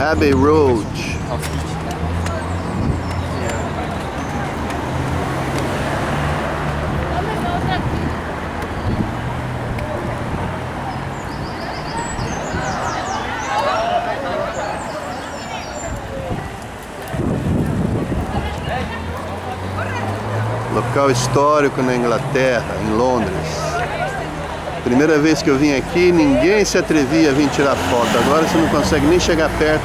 Abbey Road. Local histórico na Inglaterra, em Londres. Primeira vez que eu vim aqui, ninguém se atrevia a vir tirar foto. Agora você não consegue nem chegar perto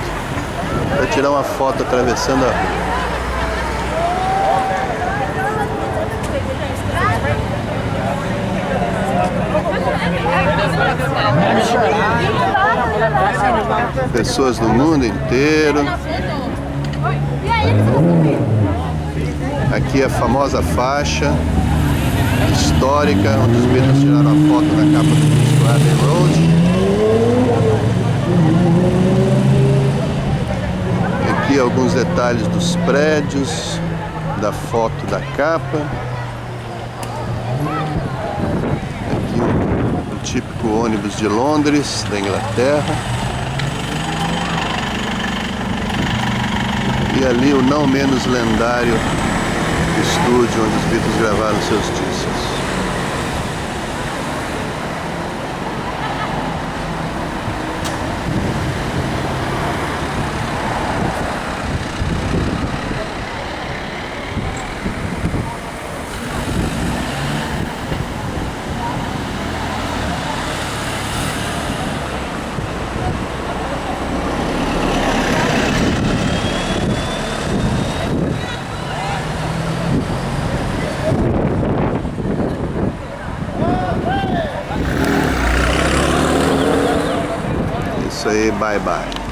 para tirar uma foto atravessando a rua. Pessoas do mundo inteiro. Aqui a famosa faixa histórica onde os Beatles tiraram a foto na capa do disco Abbey Road. Aqui alguns detalhes dos prédios, da foto da capa. Aqui o típico ônibus de Londres, da Inglaterra. E ali o não menos lendário estúdio onde os Beatles gravaram seus discos. Isso aí, bye bye.